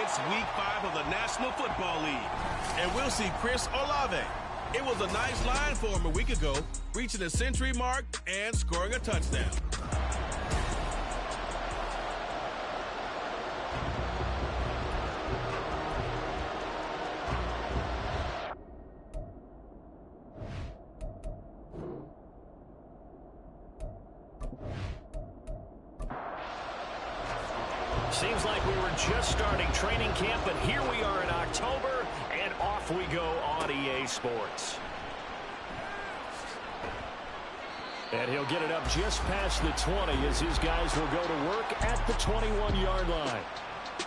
It's Week 5 of the National Football League, and we'll see Chris Olave. It was a nice line for him a week ago, reaching the century mark and scoring a touchdown. Seems like we were just starting training camp, but here we are in October, and off we go on EA Sports. And he'll get it up just past the 20 as his guys will go to work at the 21-yard line.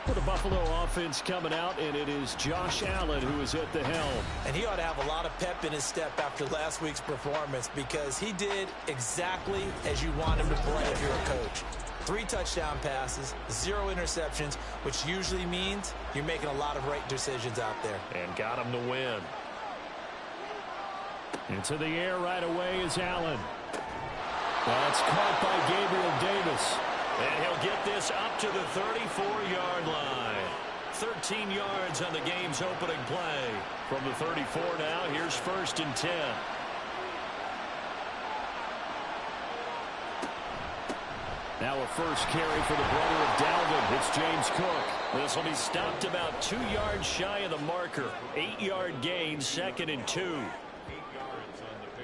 For the Buffalo offense coming out, and it is Josh Allen who is at the helm. And he ought to have a lot of pep in his step after last week's performance because he did exactly as you want him to play if you're a coach. 3 touchdown passes, 0 interceptions, which usually means you're making a lot of right decisions out there. And got him to win. Into the air right away is Allen. That's caught by Gabriel Davis. And he'll get this up to the 34-yard line. 13 yards on the game's opening play. From the 34 now, here's 1st and 10. Now a first carry for the brother of Dalvin. It's James Cook. This will be stopped about 2 yards shy of the marker. 8-yard gain, 2nd and 2.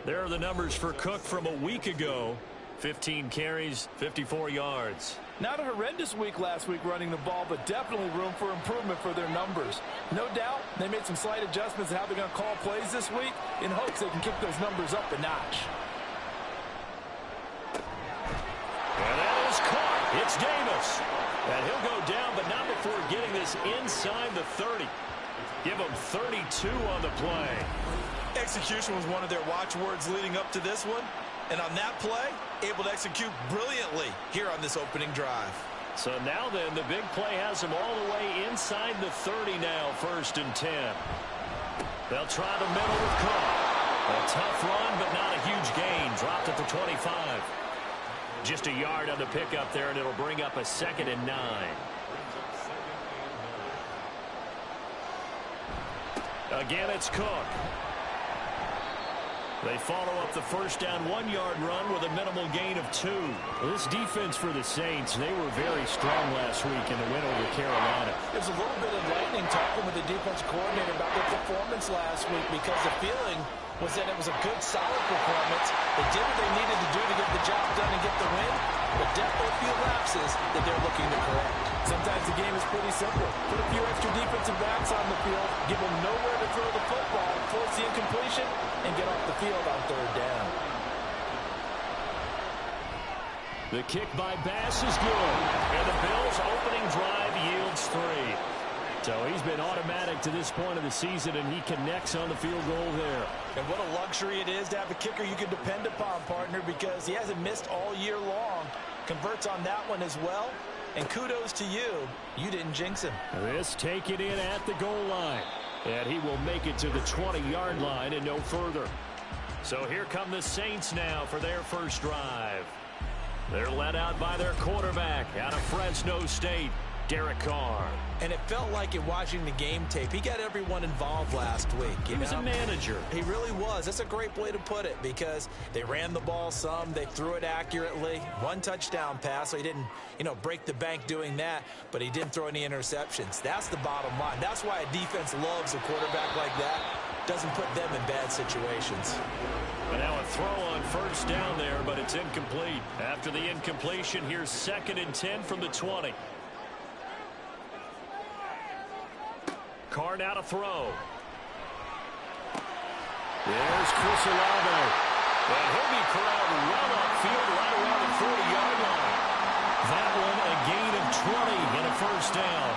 There are the numbers for Cook from a week ago. 15 carries, 54 yards. Not a horrendous week last week running the ball, but definitely room for improvement for their numbers. No doubt they made some slight adjustments in how they're going to call plays this week in hopes they can kick those numbers up a notch. And that is caught. It's Davis. And he'll go down, but not before getting this inside the 30. Give him 32 on the play. Execution was one of their watchwords leading up to this one. And on that play, able to execute brilliantly here on this opening drive. So now then, the big play has him all the way inside the 30 now, 1st and 10. They'll try the middle with Cook. A tough run, but not a huge gain. Dropped at the 25. Just a yard on the pickup there, and it'll bring up a 2nd and 9. Again, it's Cook. They follow up the first down 1-yard run with a minimal gain of 2. This defense for the Saints, they were very strong last week in the win over Carolina. There's a little bit of lightning talking with the defense coordinator about their performance last week because the feeling was that it was a good, solid performance. They did what they needed to do to get the job done and get the win, but definitely a few lapses that they're looking to correct. Sometimes the game is pretty simple. Put a few extra defensive backs on the field, give them nowhere to throw the football, force the incompletion, and get off the field on 3rd down. The kick by Bass is good. And the Bills' opening drive yields 3. So he's been automatic to this point of the season, and he connects on the field goal there. And what a luxury it is to have a kicker you can depend upon, partner, because he hasn't missed all year long. Converts on that one as well. And kudos to you. You didn't jinx him. This taken in at the goal line. And he will make it to the 20-yard line and no further. So here come the Saints now for their first drive. They're led out by their quarterback out of Fresno State, Derek Carr. And it felt like in watching the game tape, he got everyone involved last week. He was a manager. He really was. That's a great way to put it because they ran the ball some. They threw it accurately. 1 touchdown pass, so he didn't, break the bank doing that, but he didn't throw any interceptions. That's the bottom line. That's why a defense loves a quarterback like that. Doesn't put them in bad situations. And now a throw on first down there, but it's incomplete. After the incompletion, here's 2nd and 10 from the 20. Carr now to throw. There's Chris Olave. And he'll be corralled well upfield right around the 40-yard line. That one a gain of 20 and a first down.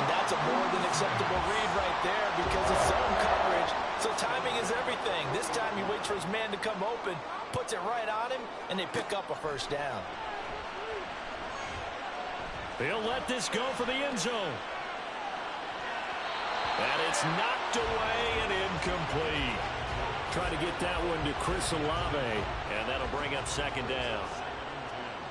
And that's a more than acceptable read right there because it's zone coverage. So timing is everything. This time he waits for his man to come open, puts it right on him, and they pick up a first down. They'll let this go for the end zone. And it's knocked away and incomplete. Try to get that one to Chris Olave, and that'll bring up 2nd down.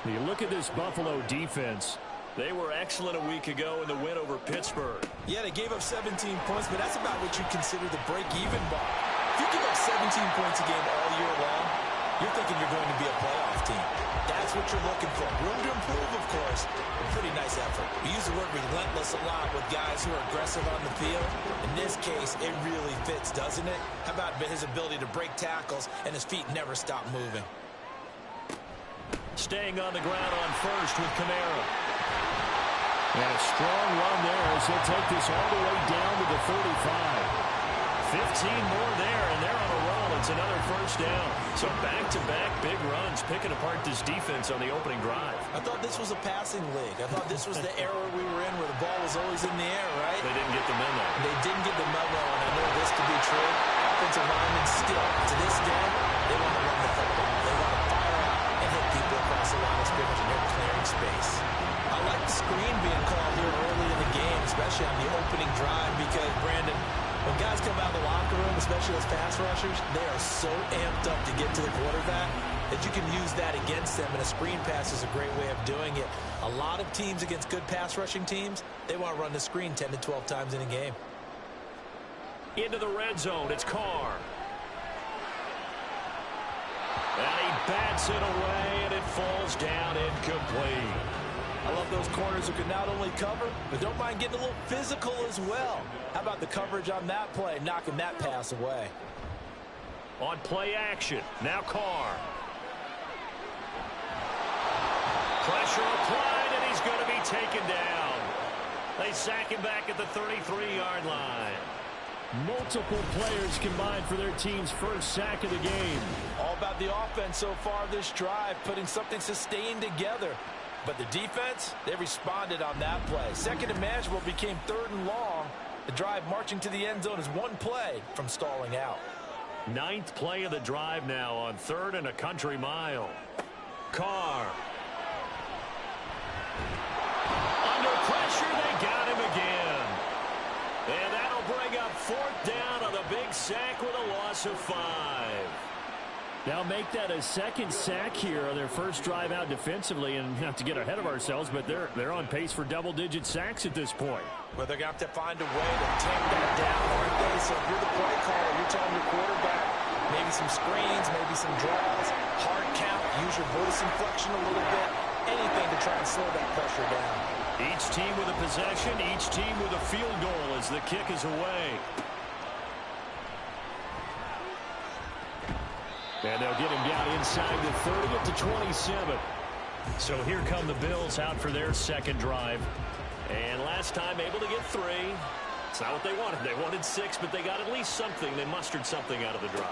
You look at this Buffalo defense. They were excellent a week ago in the win over Pittsburgh. Yeah, they gave up 17 points, but that's about what you consider the break-even bar. If you give up 17 points a game all year long, you're thinking you're going to be a playoff team. That's what you're looking for. Room to improve, of course. A pretty nice effort. We use the word relentless a lot with guys who are aggressive on the field. In this case, it really fits, doesn't it? How about his ability to break tackles and his feet never stop moving? Staying on the ground on first with Kamara. And a strong run there as he'll take this all the way down to the 35. 15 more there, and they're on a roll. It's another first down. So back-to-back big runs, picking apart this defense on the opening drive. I thought this was a passing league. I thought this was the era we were in where the ball was always in the air, right? They didn't get the memo. They didn't get the memo, and I know this to be true. Offensive linemen still, to this day, they want to run the football. They want to fire out and hit people across the line of scrimmage, and they're clearing space. I like the screen being called here early in the game, especially on the opening drive, because, Brandon, when guys come out of the locker room, especially as pass rushers, they are so amped up to get to the quarterback that you can use that against them, and a screen pass is a great way of doing it. A lot of teams against good pass rushing teams, they want to run the screen 10 to 12 times in a game. Into the red zone, it's Carr. And he bats it away, and it falls down incomplete. I love those corners who can not only cover, but don't mind getting a little physical as well. How about the coverage on that play, knocking that pass away? On play action, now Carr. Pressure applied, and he's going to be taken down. They sack him back at the 33-yard line. Multiple players combined for their team's first sack of the game. All about the offense so far this drive, putting something sustained together. But the defense, they responded on that play. Second and manageable became third and long. The drive marching to the end zone is one play from stalling out. Ninth play of the drive now on third and a country mile. Carr. Under pressure, they got him again. And that'll bring up fourth down on the big sack with a loss of 5. They'll make that a second sack here on their first drive out defensively, and not to get ahead of ourselves, but they're on pace for double-digit sacks at this point. Well, they're going to have to find a way to tamp that down, aren't they? So if you're the play caller, you're telling your quarterback maybe some screens, maybe some draws, hard count, use your voice inflection a little bit, anything to try and slow that pressure down. Each team with a possession, each team with a field goal as the kick is away. And they'll get him down inside the 30 at the 27. So here come the Bills out for their second drive. And last time able to get 3. It's not what they wanted. They wanted 6, but they got at least something. They mustered something out of the drive.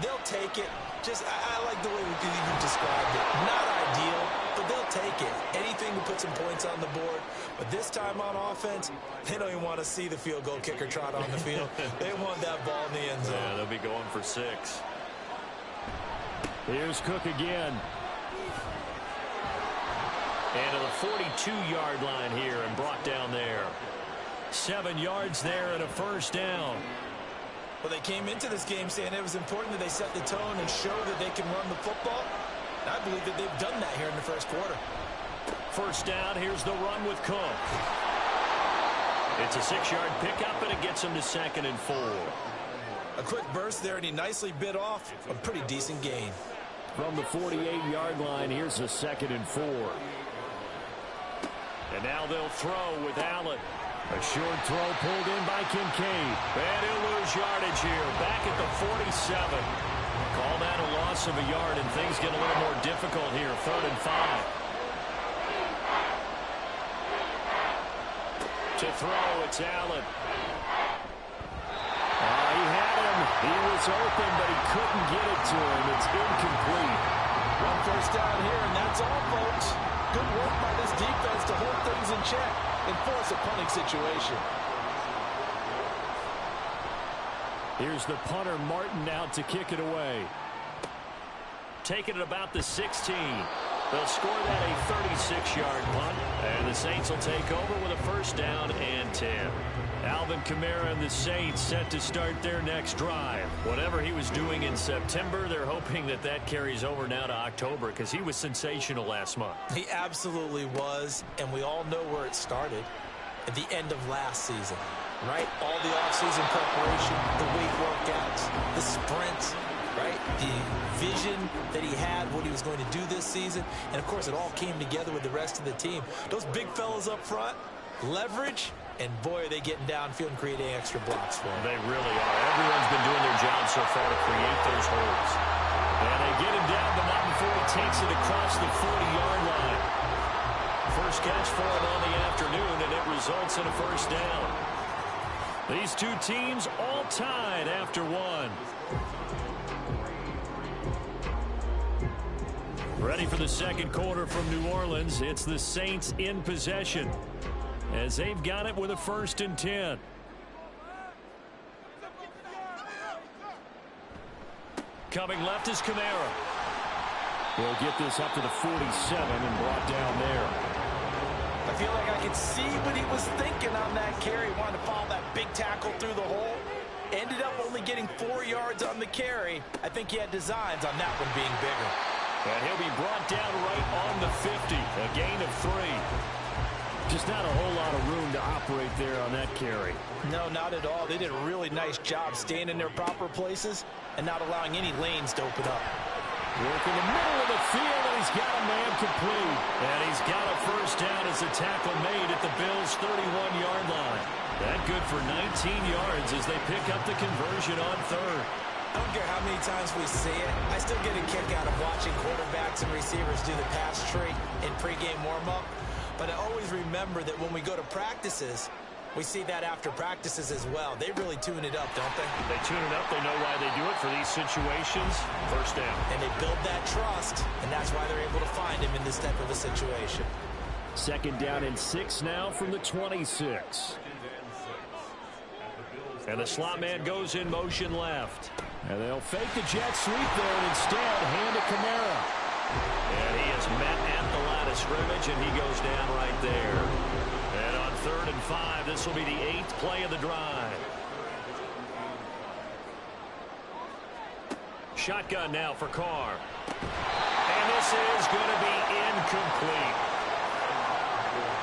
They'll take it. I like the way you described it. Not ideal, but they'll take it. Anything to put some points on the board. But this time on offense, they don't even want to see the field goal kicker trot on the field. They want that ball in the end zone. Yeah, they'll be going for 6. Here's Cook again. And to the 42-yard line here and brought down there. 7 yards there and a first down. Well, they came into this game saying it was important that they set the tone and show that they can run the football. I believe that they've done that here in the first quarter. First down, here's the run with Cook. It's a 6-yard pickup, and it gets him to 2nd and 4. A quick burst there, and he nicely bit off a pretty decent gain. From the 48-yard line, here's a 2nd and 4. And now they'll throw with Allen. A short throw pulled in by Kincaid. And he'll lose yardage here, back at the 47. Call that a loss of a yard, and things get a little more difficult here, 3rd and 5. To throw, it's Allen. He had him. He was open, but he couldn't get it to him. It's incomplete. One first down here, and that's all, folks. Good work by this defense to hold things in check and force a punting situation. Here's the punter, Martin, out to kick it away. Taking it about the 16. They'll score that a 36-yard punt, and the Saints will take over with a first down and 10. Alvin Kamara and the Saints set to start their next drive. Whatever he was doing in September, they're hoping that that carries over now to October because he was sensational last month. He absolutely was, and we all know where it started. At the end of last season, right? All the offseason preparation, the weight workouts, the sprints, right? The vision that he had, what he was going to do this season. And, of course, it all came together with the rest of the team. Those big fellas up front, leverage, and, boy, are they getting downfield and creating extra blocks for him. They really are. Everyone's been doing their job so far to create those holes. And they get him down, but not before he takes it across the 40-yard line. First catch for him on the afternoon, and it results in a first down. These two teams all tied after one. Ready for the second quarter from New Orleans. It's the Saints in possession as they've got it with a 1st and 10. Coming left is Kamara. He'll get this up to the 47 and brought down there. I feel like I could see what he was thinking on that carry. Wanted to follow that big tackle through the hole. Ended up only getting 4 yards on the carry. I think he had designs on that one being bigger. And he'll be brought down right on the 50. A gain of 3. Just not a whole lot of room to operate there on that carry. No, not at all. They did a really nice job staying in their proper places and not allowing any lanes to open up. Work in the middle of the field, and he's got a man complete. And he's got a first down as the tackle made at the Bills' 31-yard line. That good for 19 yards as they pick up the conversion on 3rd. I don't care how many times we see it. I still get a kick out of watching quarterbacks and receivers do the pass tree in pregame warm-up. But I always remember that when we go to practices, we see that after practices as well. They really tune it up, don't they? They tune it up. They know why they do it for these situations. First down. And they build that trust, and that's why they're able to find him in this type of a situation. 2nd down and 6 now from the 26. And the slot man goes in motion left. And they'll fake the jet sweep there and instead hand to Kamara. And he is met at the line of scrimmage, and he goes down right there. And on 3rd and 5, this will be the 8th play of the drive. Shotgun now for Carr. And this is going to be incomplete.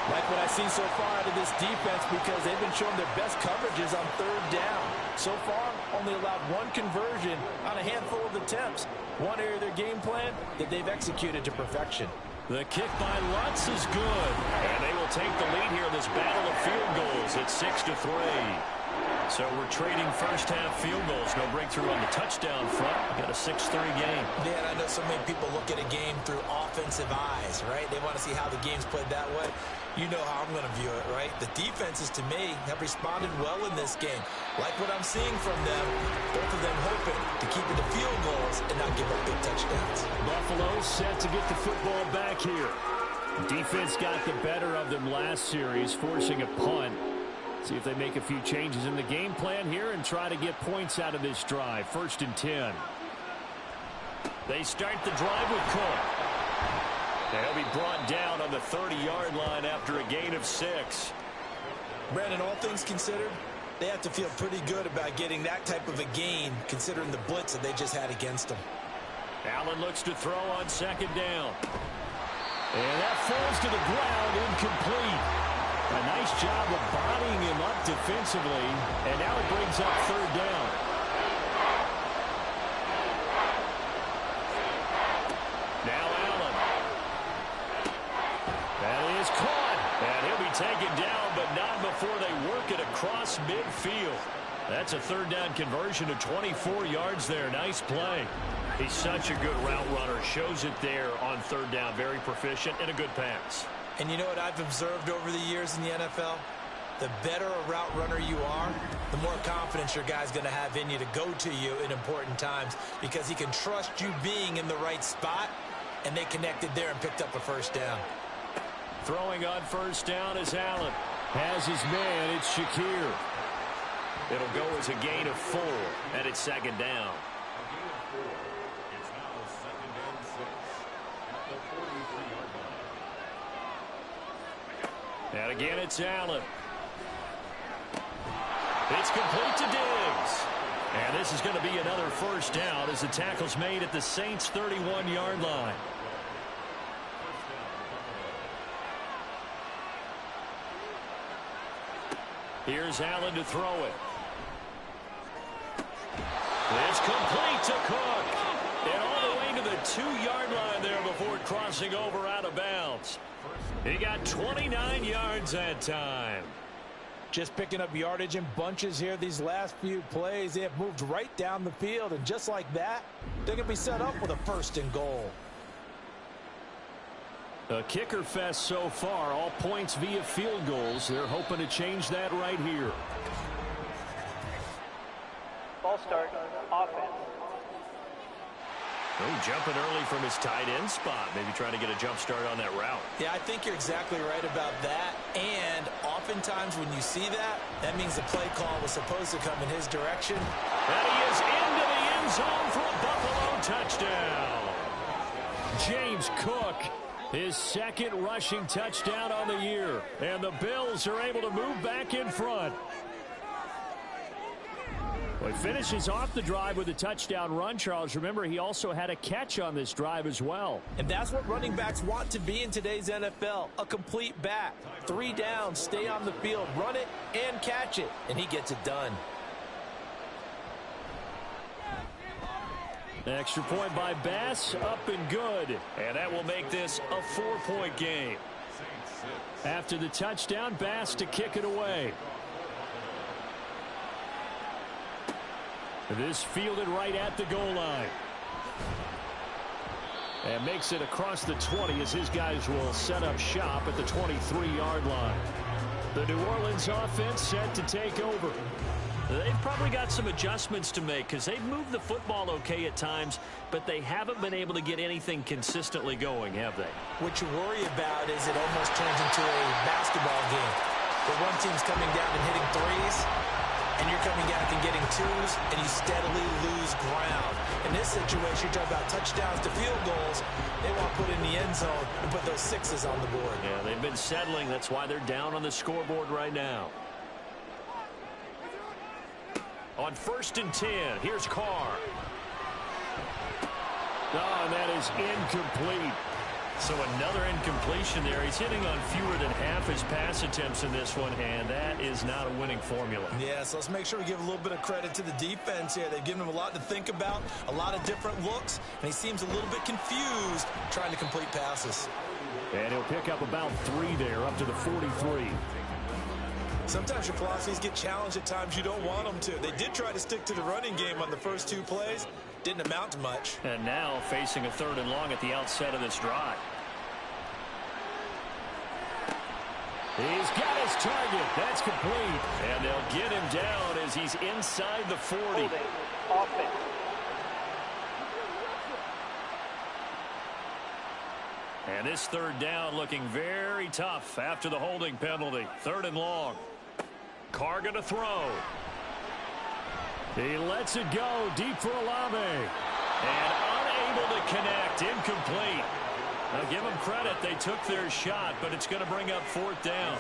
Like what I've seen so far out of this defense because they've been showing their best coverages on 3rd down. So far, only allowed 1 conversion on a handful of attempts. One area of their game plan that they've executed to perfection. The kick by Lutz is good. And they will take the lead here in this battle of field goals at 6-3. So we're trading first-half field goals. No breakthrough on the touchdown front. Got a 6-3 game. Yeah, and I know so many people look at a game through offensive eyes, right? They want to see how the game's played that way. You know how I'm going to view it, right? The defenses, to me, have responded well in this game. Like what I'm seeing from them, both of them hoping to keep it to field goals and not give up big touchdowns. Buffalo set to get the football back here. Defense got the better of them last series, forcing a punt. See if they make a few changes in the game plan here and try to get points out of this drive. 1st and 10. They start the drive with Cook. They'll be brought down on the 30-yard line after a gain of 6. Brandon, all things considered, they have to feel pretty good about getting that type of a gain considering the blitz that they just had against them. Allen looks to throw on 2nd down. And that falls to the ground, incomplete. A nice job of bodying him up defensively, and now it brings up 3rd down. Now Allen. That is caught, and he'll be taken down, but not before they work it across midfield. That's a 3rd down conversion to 24 yards there. Nice play. He's such a good route runner. Shows it there on 3rd down. Very proficient and a good pass. And you know what I've observed over the years in the NFL? The better a route runner you are, the more confidence your guy's going to have in you to go to you in important times because he can trust you being in the right spot, and they connected there and picked up a 1st down. Throwing on 1st down is Allen. Has his man, it's Shakir. It'll go as a gain of 4, and it's 2nd down. And again, it's Allen. It's complete to Diggs. And this is going to be another first down as the tackle's made at the Saints' 31-yard line. Here's Allen to throw it. It's complete to Cook. And all the way to the 2-yard line there before crossing over out of bounds. He got 29 yards that time. Just picking up yardage in bunches here these last few plays. They have moved right down the field, and just like that, they're going to be set up with a 1st and goal. A kicker fest so far, all points via field goals. They're hoping to change that right here. Ball start, offense. Oh, jumping early from his tight end spot. Maybe trying to get a jump start on that route. Yeah, I think you're exactly right about that. And oftentimes when you see that, that means the play call was supposed to come in his direction. And he is into the end zone for a Buffalo touchdown. James Cook, his 2nd rushing touchdown on the year. And the Bills are able to move back in front. Well, he finishes off the drive with a touchdown run, Charles. Remember, he also had a catch on this drive as well. And that's what running backs want to be in today's NFL, a complete back. 3 downs, stay on the field, run it, and catch it. And he gets it done. Extra point by Bass, up and good. And that will make this a 4-point game. After the touchdown, Bass to kick it away. This fielded right at the goal line. And makes it across the 20 as his guys will set up shop at the 23-yard line. The New Orleans offense set to take over. They've probably got some adjustments to make because they've moved the football okay at times, but they haven't been able to get anything consistently going, have they? What you worry about is it almost turns into a basketball game where one team's coming down and hitting threes, and you're coming out and getting twos, and you steadily lose ground. In this situation, you're talking about touchdowns to field goals. They want to put in the end zone and put those 6s on the board. Yeah, they've been settling. That's why they're down on the scoreboard right now. On 1st and 10, here's Carr. Oh, and that is incomplete. So another incompletion there. He's hitting on fewer than half his pass attempts in this one, and that is not a winning formula. Yeah, so let's make sure we give a little bit of credit to the defense here. They've given him a lot to think about, a lot of different looks, and he seems a little bit confused trying to complete passes. And he'll pick up about 3 there, up to the 43. Sometimes your philosophies get challenged at times you don't want them to. They did try to stick to the running game on the first 2 plays. Didn't amount to much. And now facing a 3rd and long at the outset of this drive. He's got his target. That's complete. And they'll get him down as he's inside the 40. Holding, offense. And this 3rd down looking very tough after the holding penalty. 3rd and long. Carr going to throw. He lets it go deep for Olave. And unable to connect. Incomplete. Now give them credit. They took their shot, but it's going to bring up 4th down.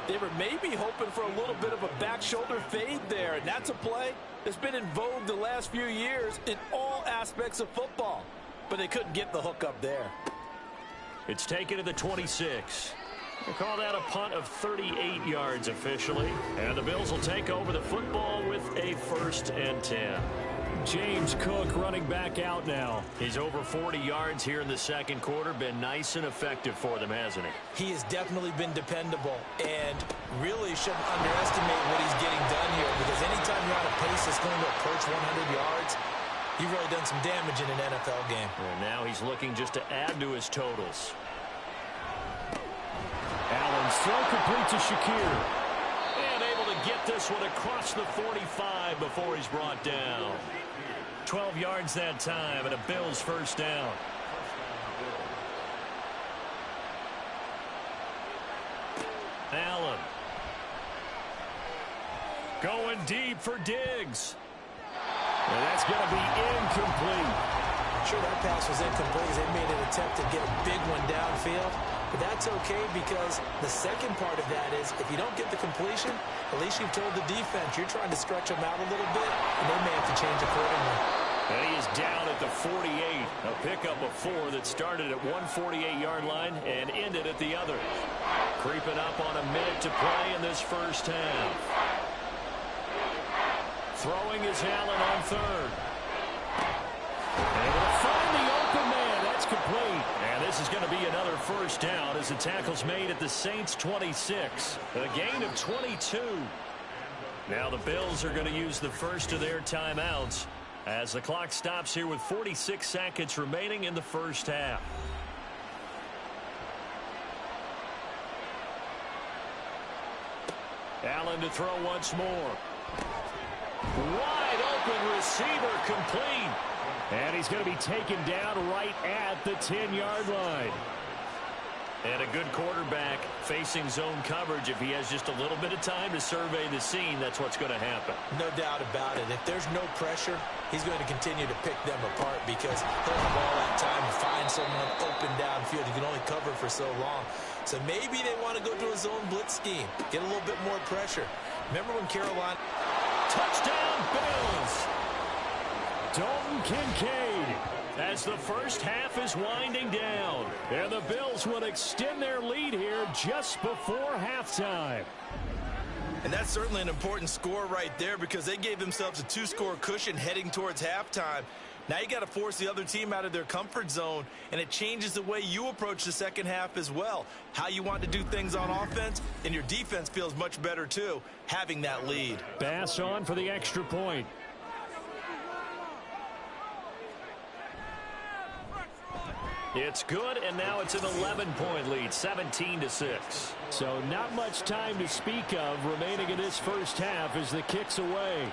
They were maybe hoping for a little bit of a back shoulder fade there, and that's a play that's been in vogue the last few years in all aspects of football. But they couldn't get the hook up there. It's taken to the 26. We'll call that a punt of 38 yards officially. And the Bills will take over the football with a 1st and 10. James Cook running back out now. He's over 40 yards here in the 2nd quarter. Been nice and effective for them, hasn't he? He has definitely been dependable and really shouldn't underestimate what he's getting done here, because anytime you're on a pace that's going to approach 100 yards, you've really done some damage in an NFL game. And now he's looking just to add to his totals. Allen's throw complete to Shakir. And able to get this one across the 45 before he's brought down. 12 yards that time and a Bills 1st down. Allen. Going deep for Diggs. And that's going to be incomplete. Sure, that pass was incomplete. They made an attempt to get a big one downfield. But that's okay because the second part of that is if you don't get the completion, at least you've told the defense you're trying to stretch them out a little bit, and they may have to change accordingly. And he is down at the 48. A pickup of 4 that started at 148-yard line and ended at the other. Creeping up on a minute to play in this first half. Throwing is Allen on third. Able to find the open man. That's complete. And this is going to be another first down as the tackle's made at the Saints' 26. A gain of 22. Now the Bills are going to use the first of their timeouts as the clock stops here with 46 seconds remaining in the first half. Allen to throw once more. Wide open receiver complete. And he's going to be taken down right at the 10-yard line. And a good quarterback facing zone coverage. If he has just a little bit of time to survey the scene, that's what's going to happen. No doubt about it. If there's no pressure, he's going to continue to pick them apart because he'll have all that time to find someone open downfield. He can only cover for so long. So maybe they want to go to a zone blitz scheme, get a little bit more pressure. Remember when Carolina... Touchdown, Bills! Dalton Kincaid as the first half is winding down. And the Bills will extend their lead here just before halftime. And that's certainly an important score right there because they gave themselves a 2-score cushion heading towards halftime. Now you got to force the other team out of their comfort zone, and it changes the way you approach the second half as well. How you want to do things on offense, and your defense feels much better too, having that lead. Bass on for the extra point. It's good, and now it's an 11-point lead, 17-6. So not much time to speak of remaining in this first half as the kick's away.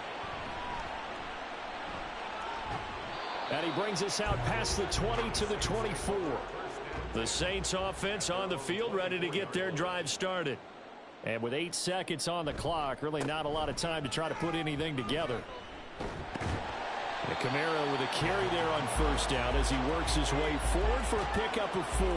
And he brings us out past the 20 to the 24. The Saints offense on the field ready to get their drive started. And with 8 seconds on the clock, really not a lot of time to try to put anything together. And Kamara with a carry there on first down as he works his way forward for a pickup of 4.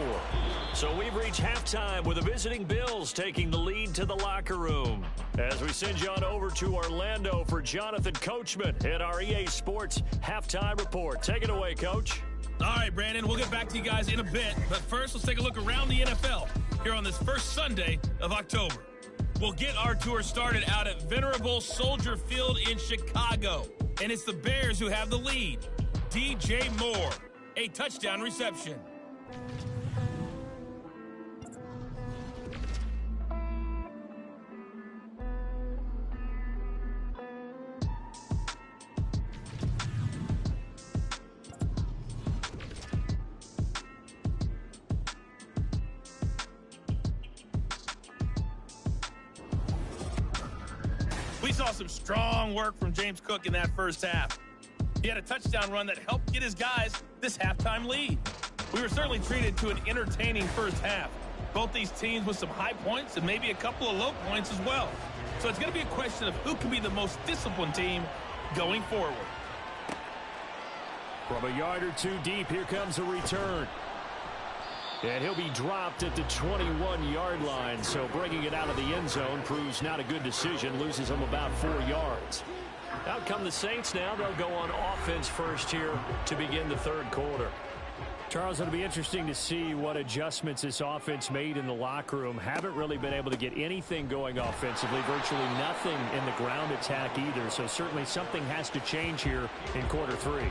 So we've reached halftime with the visiting Bills taking the lead to the locker room. As we send you on over to Orlando for Jonathan Coachman at our EA Sports Halftime Report. Take it away, Coach. All right, Brandon, we'll get back to you guys in a bit. But first, let's take a look around the NFL here on this first Sunday of October. We'll get our tour started out at Venerable Soldier Field in Chicago. And it's the Bears who have the lead. DJ Moore, a touchdown reception. We saw some strong work from James Cook in that first half. He had a touchdown run that helped get his guys this halftime lead. We were certainly treated to an entertaining first half. Both these teams with some high points and maybe a couple of low points as well. So it's going to be a question of who can be the most disciplined team going forward. From a yard or two deep, here comes a return. And he'll be dropped at the 21-yard line, so bringing it out of the end zone proves not a good decision, loses him about 4 yards. Out come the Saints now. They'll go on offense first here to begin the third quarter. Charles, it'll be interesting to see what adjustments this offense made in the locker room. Haven't really been able to get anything going offensively, virtually nothing in the ground attack either. So certainly something has to change here in quarter 3.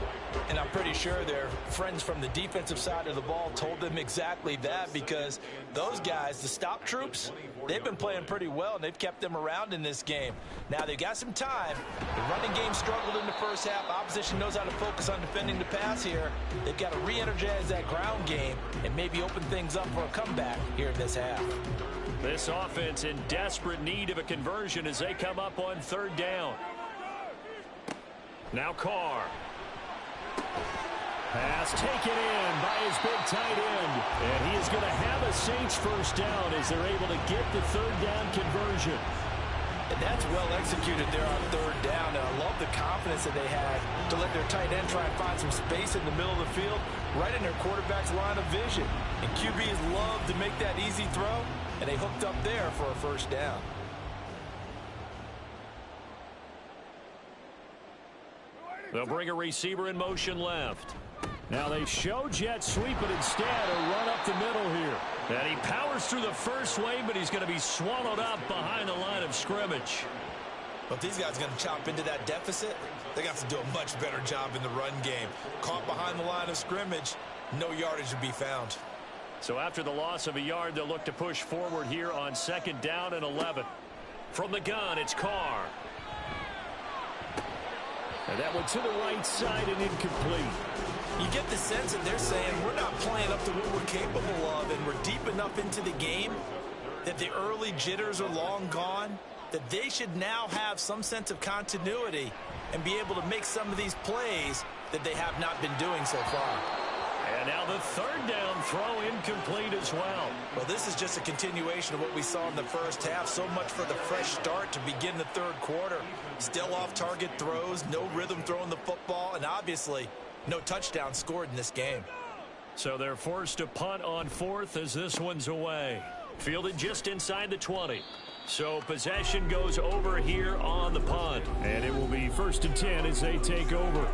And I'm pretty sure their friends from the defensive side of the ball told them exactly that because those guys, the stop troops, they've been playing pretty well and they've kept them around in this game. Now they've got some time. The running game struggled in the first half. Opposition knows how to focus on defending the pass here. They've got to re-energize that ground game and maybe open things up for a comeback here in this half. This offense in desperate need of a conversion as they come up on third down. Now Carr. Pass taken in by his big tight end. And he is going to have a Saints first down as they're able to get the third down conversion. And that's well executed there on third down. And I love the confidence that they had to let their tight end try and find some space in the middle of the field, right in their quarterback's line of vision. And QBs love to make that easy throw, and they hooked up there for a first down. They'll bring a receiver in motion left. Now they show jet sweep, but instead a run up the middle here. And he powers through the first wave, but he's going to be swallowed up behind the line of scrimmage. But if these guys are going to chop into that deficit, they got to do a much better job in the run game. Caught behind the line of scrimmage, no yardage to be found. So after the loss of a yard, they'll look to push forward here on 2nd down and 11. From the gun, it's Carr. And that one to the right side and incomplete. You get the sense that they're saying we're not playing up to what we're capable of, and we're deep enough into the game that the early jitters are long gone, that they should now have some sense of continuity and be able to make some of these plays that they have not been doing so far. And now the 3rd down throw incomplete as well. Well, this is just a continuation of what we saw in the first half. So much for the fresh start to begin the 3rd quarter. Still off-target throws, no rhythm throwing the football, and obviously no touchdown scored in this game. So they're forced to punt on 4th as this one's away. Fielded just inside the 20. So possession goes over here on the punt. And it will be 1st and 10 as they take over.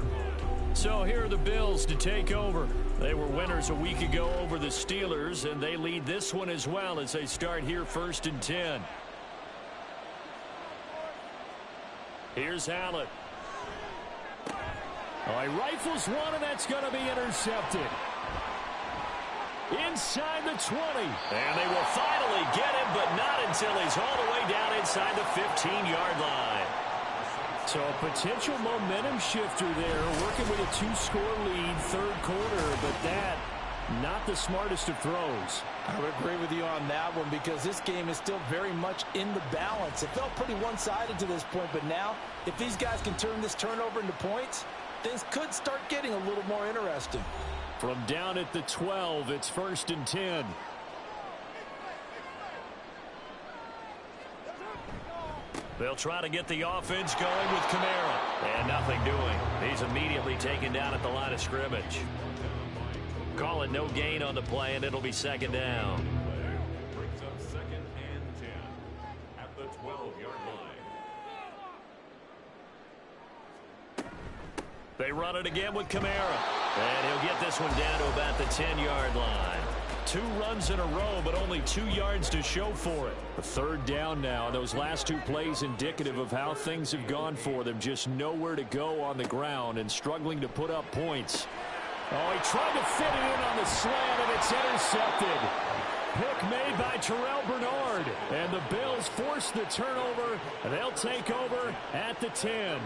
So here are the Bills to take over. They were winners a week ago over the Steelers, and they lead this one as well as they start here 1st and 10. Here's Allen. Oh, he rifles one, and that's going to be intercepted. Inside the 20. And they will finally get him, but not until he's all the way down inside the 15-yard line. So a potential momentum shifter there, working with a 2-score lead, 3rd quarter, but that, not the smartest of throws. I would agree with you on that one because this game is still very much in the balance. It felt pretty one-sided to this point, but now if these guys can turn this turnover into points, things could start getting a little more interesting. From down at the 12, it's 1st and 10. They'll try to get the offense going with Kamara. And nothing doing. He's immediately taken down at the line of scrimmage. Call it no gain on the play, and it'll be 2nd down. Brings up 2nd and 10 at the 12-yard line. They run it again with Kamara. And he'll get this one down to about the 10-yard line. 2 runs in a row, but only 2 yards to show for it. A 3rd down now. Those last 2 plays indicative of how things have gone for them. Just nowhere to go on the ground and struggling to put up points. Oh, he tried to fit it in on the slant, and it's intercepted. Pick made by Terrell Bernard. And the Bills force the turnover, and they'll take over at the 10.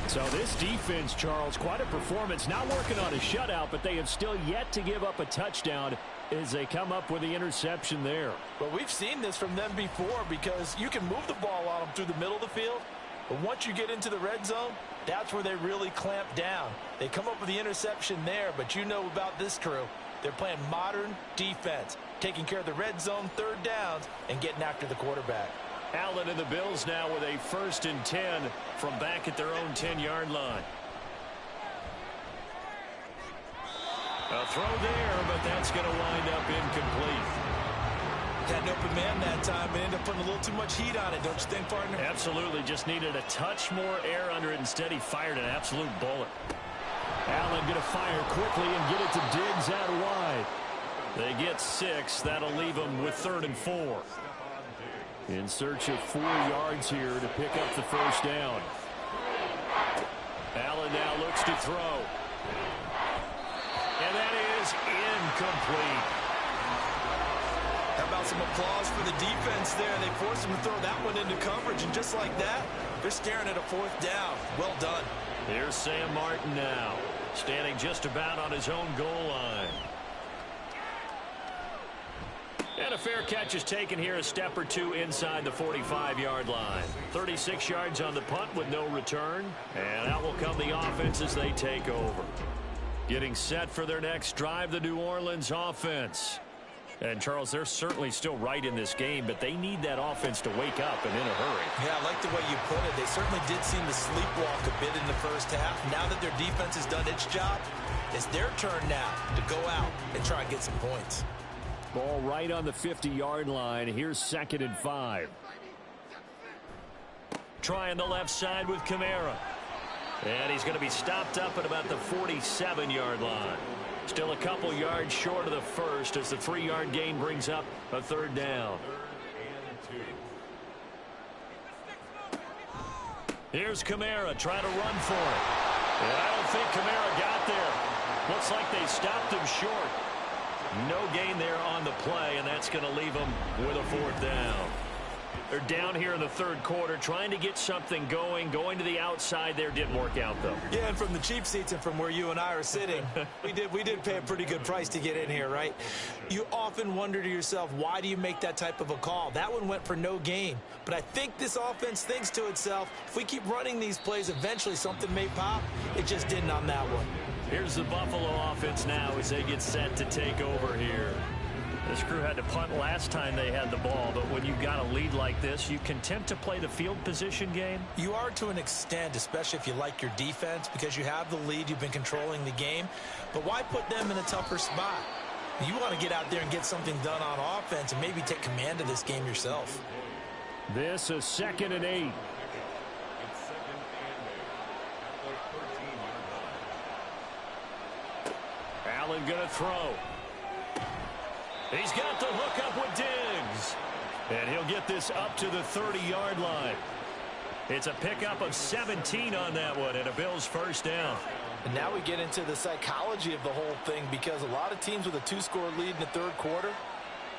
So this defense, Charles, quite a performance. Not working on a shutout, but they have still yet to give up a touchdown as they come up with the interception there. But we've seen this from them before because you can move the ball on them through the middle of the field, but once you get into the red zone, that's where they really clamp down. They come up with the interception there, but you know about this crew. They're playing modern defense, taking care of the red zone 3rd downs and getting after the quarterback. Allen and the Bills now with a 1st and 10 from back at their own 10-yard line. A throw there, but that's going to wind up incomplete. Had an open man that time and ended up putting a little too much heat on it, don't you think, partner? Absolutely. Just needed a touch more air under it. Instead, he fired an absolute bullet. Allen going to fire quickly and get it to Diggs out wide. They get 6. That'll leave them with 3rd and 4. In search of 4 yards here to pick up the 1st down. Allen now looks to throw. And that is incomplete. How about some applause for the defense there? They forced him to throw that one into coverage, and just like that, they're staring at a 4th down. Well done. Here's Sam Martin now, standing just about on his own goal line. And a fair catch is taken here, a step or 2 inside the 45-yard line. 36 yards on the punt with no return. And out will come the offense as they take over. Getting set for their next drive, the New Orleans offense. And, Charles, they're certainly still right in this game, but they need that offense to wake up and in a hurry. Yeah, I like the way you put it. They certainly did seem to sleepwalk a bit in the first half. Now that their defense has done its job, it's their turn now to go out and try and get some points. Ball right on the 50-yard line. Here's 2nd and 5. Trying the left side with Kamara. And he's going to be stopped up at about the 47-yard line. Still a couple yards short of the first as the 3-yard gain brings up a 3rd down. Here's Kamara trying to run for it. And I don't think Kamara got there. Looks like they stopped him short. No gain there on the play, and that's going to leave them with a 4th down. They're down here in the 3rd quarter, trying to get something going to the outside there. Didn't work out, though. Yeah, and from the cheap seats and from where you and I are sitting, we did pay a pretty good price to get in here, right? You often wonder to yourself, why do you make that type of a call? That one went for no gain. But I think this offense thinks to itself, if we keep running these plays, eventually something may pop. It just didn't on that one. Here's the Buffalo offense now as they get set to take over here. This crew had to punt last time they had the ball, but when you've got a lead like this, you content to play the field position game? You are to an extent, especially if you like your defense, because you have the lead, you've been controlling the game. But why put them in a tougher spot? You want to get out there and get something done on offense and maybe take command of this game yourself. This is 2nd and 8. Allen going to throw. He's got the hook up with Diggs. And he'll get this up to the 30-yard line. It's a pickup of 17 on that one and a Bills 1st down. And now we get into the psychology of the whole thing, because a lot of teams with a 2-score lead in the 3rd quarter,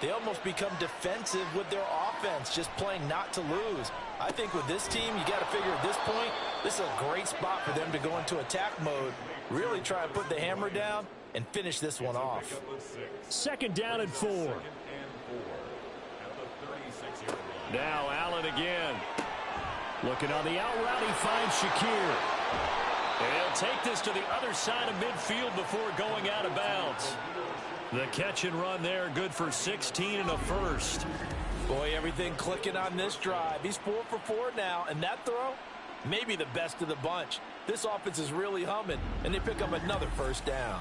they almost become defensive with their offense, just playing not to lose. I think with this team, you got to figure at this point, this is a great spot for them to go into attack mode, really try and put the hammer down and finish this one off. 2nd down and 4. Now Allen again. Looking on the out route, he finds Shakir. And he'll take this to the other side of midfield before going out of bounds. The catch and run there, good for 16 and a 1st. Boy, everything clicking on this drive. He's 4 for 4 now, and that throw, maybe the best of the bunch. This offense is really humming, and they pick up another 1st down.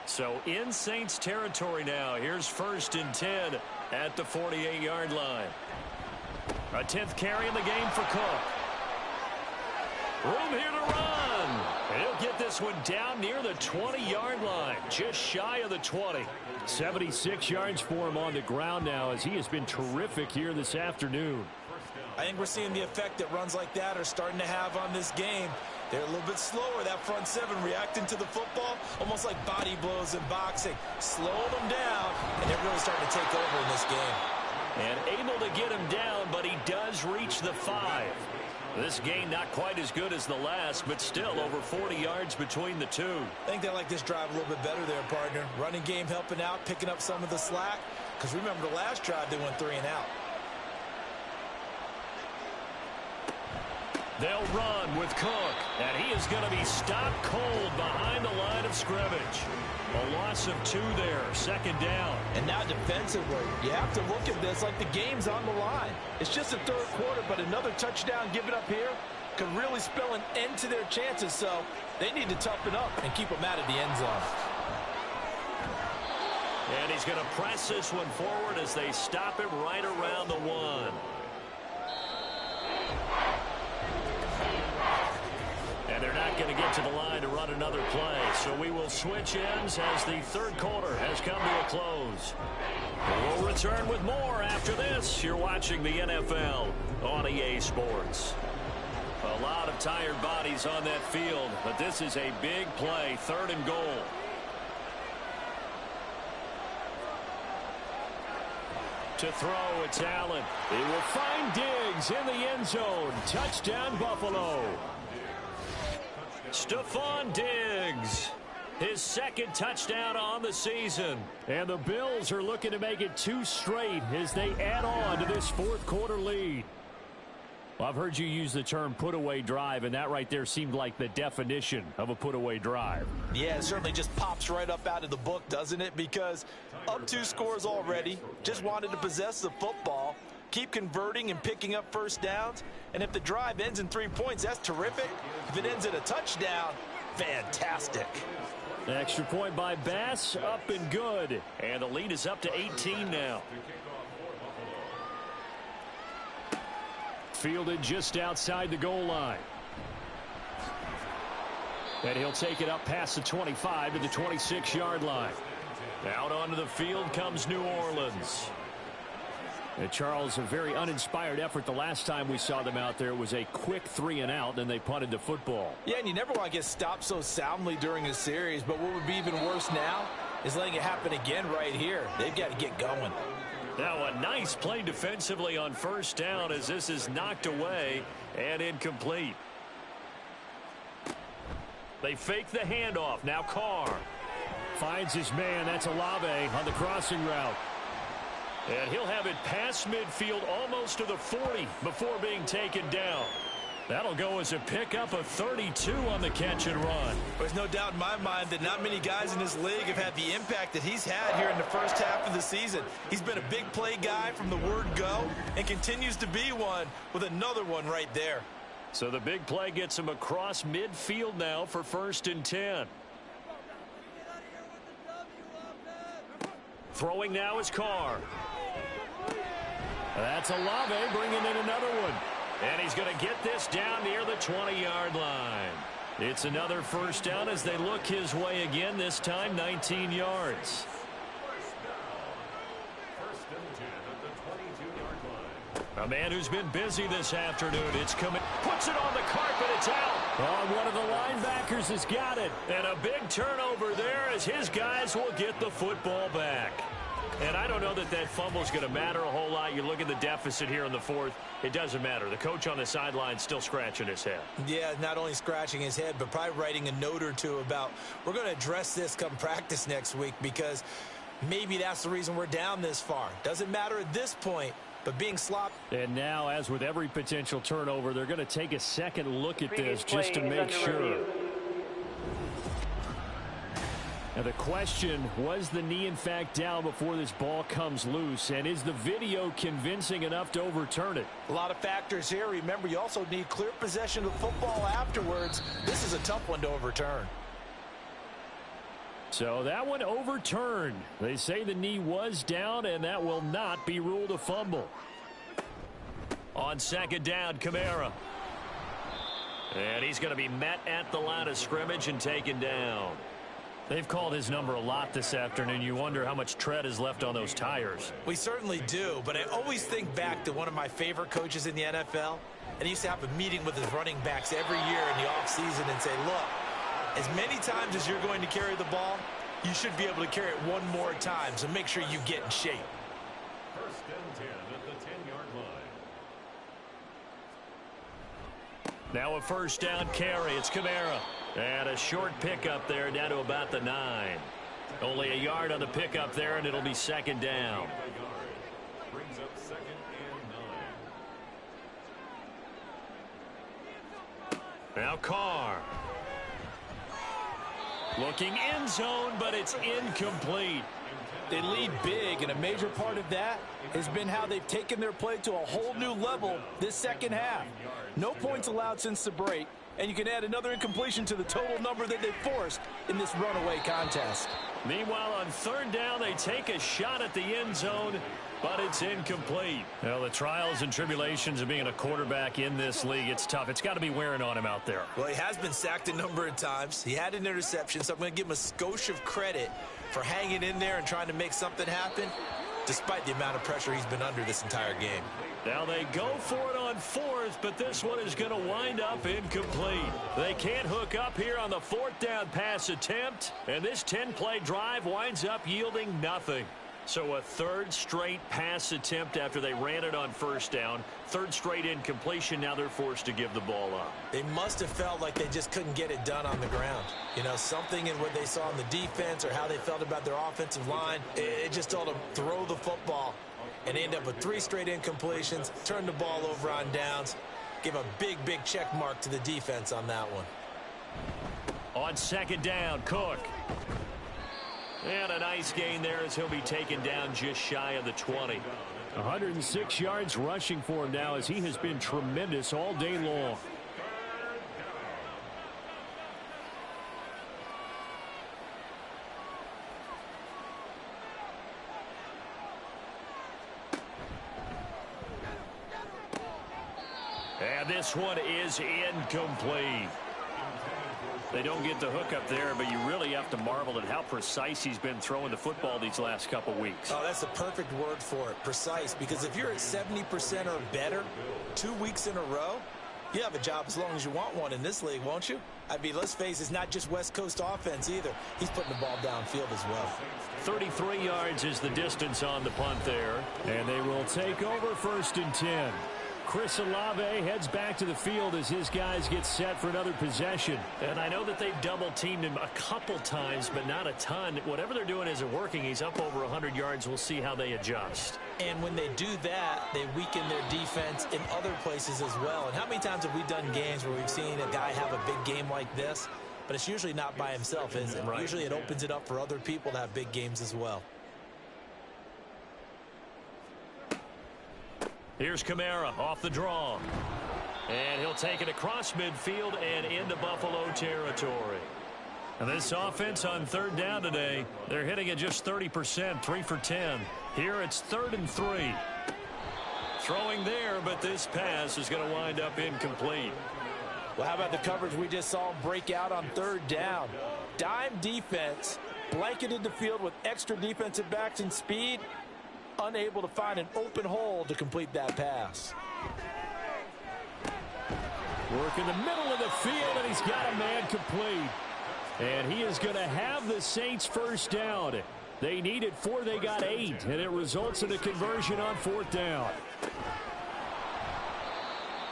So in Saints territory now. Here's 1st and 10 at the 48-yard line. A 10th carry in the game for Cook. Room here to run. And he'll get this one down near the 20-yard line, just shy of the 20. 76 yards for him on the ground now, as he has been terrific here this afternoon. I think we're seeing the effect that runs like that are starting to have on this game. They're a little bit slower, that front 7, reacting to the football, almost like body blows in boxing. Slowing them down, and they're really starting to take over in this game. And able to get him down, but he does reach the 5. This game not quite as good as the last, but still over 40 yards between the two. I think they like this drive a little bit better there, partner. Running game helping out, picking up some of the slack. Because remember, the last drive, they went 3 and out. They'll run with Cook, and he is going to be stopped cold behind the line of scrimmage. A loss of 2 there, 2nd down. And now defensively, you have to look at this like the game's on the line. It's just the 3rd quarter, but another touchdown given up here could really spell an end to their chances, so they need to toughen up and keep them out of the end zone. And he's going to press this one forward as they stop him right around the 1. And they're not going to get to the line to run another play. So we will switch ends as the 3rd quarter has come to a close. We'll return with more after this. You're watching the NFL on EA Sports. A lot of tired bodies on that field, but this is a big play, 3rd and goal. To throw, it's Allen. He will find Diggs in the end zone. Touchdown, Buffalo. Stephon Diggs, his 2nd touchdown on the season. And the Bills are looking to make it 2 straight as they add on to this 4th quarter lead. Well, I've heard you use the term put-away drive, and that right there seemed like the definition of a put-away drive. Yeah, it certainly just pops right up out of the book, doesn't it? Because up 2 scores already, just wanted to possess the football, keep converting and picking up first downs. And if the drive ends in 3 points, that's terrific. If it ends in a touchdown, fantastic. The extra point by Bass, up and good. And the lead is up to 18 now. Fielded just outside the goal line. And he'll take it up past the 25 to the 26-yard line. Out onto the field comes New Orleans. And Charles, a very uninspired effort the last time we saw them out there. It was a quick 3-and-out, and they punted the football. Yeah, and you never want to get stopped so soundly during a series, but what would be even worse now is letting it happen again right here. They've got to get going. Now a nice play defensively on first down as this is knocked away and incomplete. They fake the handoff. Now Carr finds his man. That's Olave on the crossing route. And he'll have it past midfield almost to the 40 before being taken down. That'll go as a pickup of 32 on the catch and run. There's no doubt in my mind that not many guys in this league have had the impact that he's had here in the first half of the season. He's been a big play guy from the word go and continues to be one with another one right there. So the big play gets him across midfield now for 1st and 10. Throwing now is Carr. That's Olave bringing in another one. And he's going to get this down near the 20-yard line. It's another first down as they look his way again, this time 19 yards. A man who's been busy this afternoon. It's coming, puts it on the carpet, it's out. Oh, one of the linebackers has got it. And a big turnover there as his guys will get the football back. And I don't know that that fumble is going to matter a whole lot. You look at the deficit here in the 4th. It doesn't matter. The coach on the sideline still scratching his head. Yeah, not only scratching his head, but probably writing a note or two about we're going to address this come practice next week because maybe that's the reason we're down this far. Doesn't matter at this point, but being sloppy. And now, as with every potential turnover, they're going to take a second look at this just to make sure. Now the question, was the knee in fact down before this ball comes loose? And is the video convincing enough to overturn it? A lot of factors here. Remember, you also need clear possession of the football afterwards. This is a tough one to overturn. So that one overturned. They say the knee was down, and that will not be ruled a fumble. On 2nd down, Kamara. And he's going to be met at the line of scrimmage and taken down. They've called his number a lot this afternoon. You wonder how much tread is left on those tires. We certainly do, but I always think back to one of my favorite coaches in the NFL, and he used to have a meeting with his running backs every year in the offseason and say, look, as many times as you're going to carry the ball, you should be able to carry it one more time, so make sure you get in shape. 1st and 10 at the 10-yard line. Now a first down carry. It's Kamara. And a short pickup there down to about the 9. Only a yard on the pickup there, and it'll be 2nd down. Brings up 2nd and 9. Now Carr. Looking end zone, but it's incomplete. They lead big, and a major part of that has been how they've taken their play to a whole new level this second half. No points allowed since the break, and you can add another incompletion to the total number that they forced in this runaway contest. Meanwhile, on 3rd down, they take a shot at the end zone, but it's incomplete. Well, the trials and tribulations of being a quarterback in this league, it's tough. It's got to be wearing on him out there. Well, he has been sacked a number of times. He had an interception, so I'm going to give him a skosh of credit for hanging in there and trying to make something happen, despite the amount of pressure he's been under this entire game. Now they go for it on 4th, but this one is going to wind up incomplete. They can't hook up here on the 4th down pass attempt, and this 10-play drive winds up yielding nothing. So a 3rd straight pass attempt after they ran it on 1st down. 3rd straight incompletion. Now they're forced to give the ball up. They must have felt like they just couldn't get it done on the ground. You know, something in what they saw in the defense or how they felt about their offensive line, it just told them throw the football. And they end up with 3 straight incompletions, turn the ball over on downs. Give a big, big check mark to the defense on that one. On second down, Cook. And a nice gain there as he'll be taken down just shy of the 20. 106 yards rushing for him now as he has been tremendous all day long. And this one is incomplete. They don't get the hook up there, but you really have to marvel at how precise he's been throwing the football these last couple weeks. Oh, that's the perfect word for it, precise, because if you're at 70% or better 2 weeks in a row, you have a job as long as you want one in this league, won't you? I mean, let's face it, it's not just West Coast offense either. He's putting the ball downfield as well. 33 yards is the distance on the punt there. And they will take over 1st and 10. Chris Olave heads back to the field as his guys get set for another possession. And I know that they've double-teamed him a couple times, but not a ton. Whatever they're doing isn't working. He's up over 100 yards. We'll see how they adjust. And when they do that, they weaken their defense in other places as well. And how many times have we done games where we've seen a guy have a big game like this? But it's usually not by himself, is it? Right. Usually it opens it up for other people to have big games as well. Here's Kamara off the draw. And he'll take it across midfield and into Buffalo territory. And this offense on 3rd down today, they're hitting at just 30%, 3 for 10. Here it's 3rd and 3. Throwing there, but this pass is going to wind up incomplete. Well, how about the coverage we just saw break out on 3rd down? Dime defense, blanketed the field with extra defensive backs and speed, unable to find an open hole to complete that pass. Work in the middle of the field, and he's got a man complete. And he is going to have the Saints 1st down. They needed 4, they got 8, and it results in a conversion on 4th down.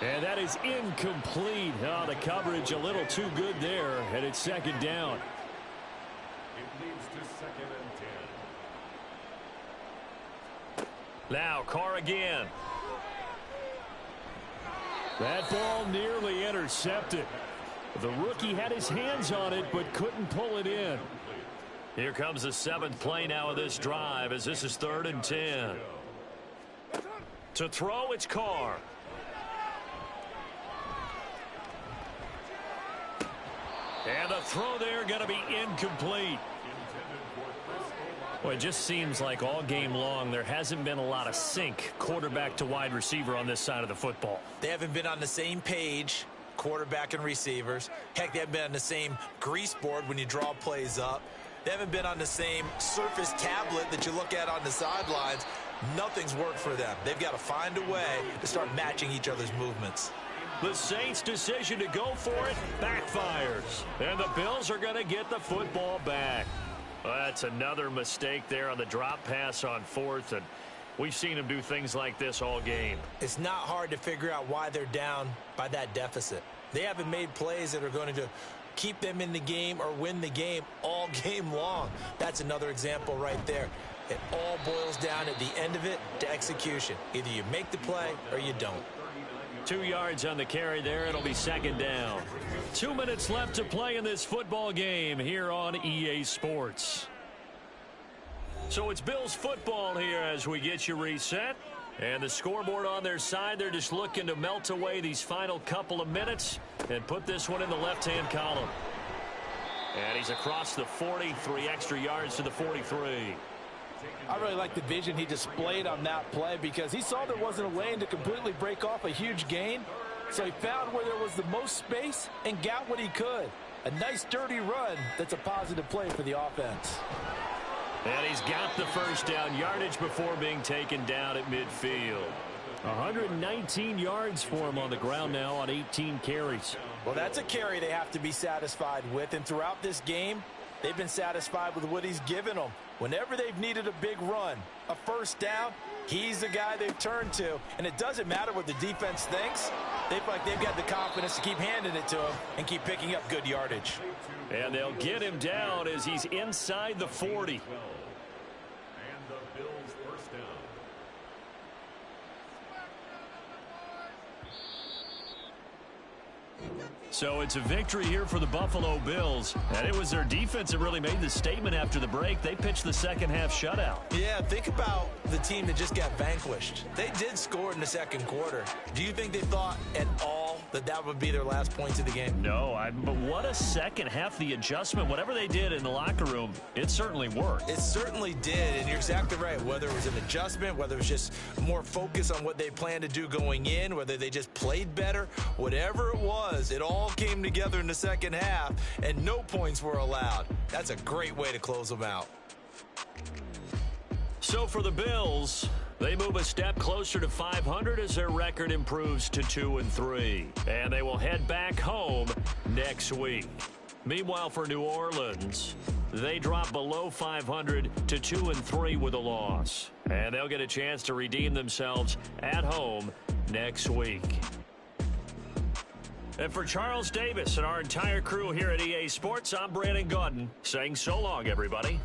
And that is incomplete. Oh, the coverage a little too good there, and it's 2nd down. It leads to 2nd and 10. Now Carr again. That ball nearly intercepted. The rookie had his hands on it but couldn't pull it in. Here comes the 7th play now of this drive as this is 3rd and 10. To throw, it's Carr. And the throw there going to be incomplete. Well, it just seems like all game long there hasn't been a lot of sync quarterback to wide receiver on this side of the football. They haven't been on the same page, quarterback and receivers. Heck, they haven't been on the same grease board when you draw plays up. They haven't been on the same Surface tablet that you look at on the sidelines. Nothing's worked for them. They've got to find a way to start matching each other's movements. The Saints' decision to go for it backfires. And the Bills are going to get the football back. Well, that's another mistake there on the drop pass on 4th, and we've seen them do things like this all game. It's not hard to figure out why they're down by that deficit. They haven't made plays that are going to keep them in the game or win the game all game long. That's another example right there. It all boils down at the end of it to execution. Either you make the play or you don't. 2 yards on the carry there. It'll be 2nd down. 2 minutes left to play in this football game here on EA Sports. So it's Bills football here as we get you reset. And the scoreboard on their side, they're just looking to melt away these final couple of minutes and put this one in the left-hand column. And he's across the 40, 3 extra yards to the 43. I really like the vision he displayed on that play because he saw there wasn't a lane to completely break off a huge gain. So he found where there was the most space and got what he could. A nice dirty run that's a positive play for the offense. And he's got the 1st down yardage before being taken down at midfield. 119 yards for him on the ground now on 18 carries. Well, that's a carry they have to be satisfied with. And throughout this game, they've been satisfied with what he's given them. Whenever they've needed a big run, a 1st down, he's the guy they've turned to. And it doesn't matter what the defense thinks. They feel like they've got the confidence to keep handing it to him and keep picking up good yardage. And they'll get him down as he's inside the 40. And the Bills 1st down. So it's a victory here for the Buffalo Bills. And it was their defense that really made the statement after the break. They pitched the second half shutout. Yeah, think about the team that just got vanquished. They did score in the second quarter. Do you think they thought at all that that would be their last points of the game? No, but what a second half. The adjustment, whatever they did in the locker room, it certainly worked. It certainly did, and you're exactly right. Whether it was an adjustment, whether it was just more focus on what they planned to do going in, whether they just played better, whatever it was, it all came together in the second half, and no points were allowed. That's a great way to close them out. So for the Bills, they move a step closer to 500 as their record improves to 2-3. And they will head back home next week. Meanwhile, for New Orleans, they drop below 500 to 2-3 with a loss. And they'll get a chance to redeem themselves at home next week. And for Charles Davis and our entire crew here at EA Sports, I'm Brandon Gaudin saying so long, everybody.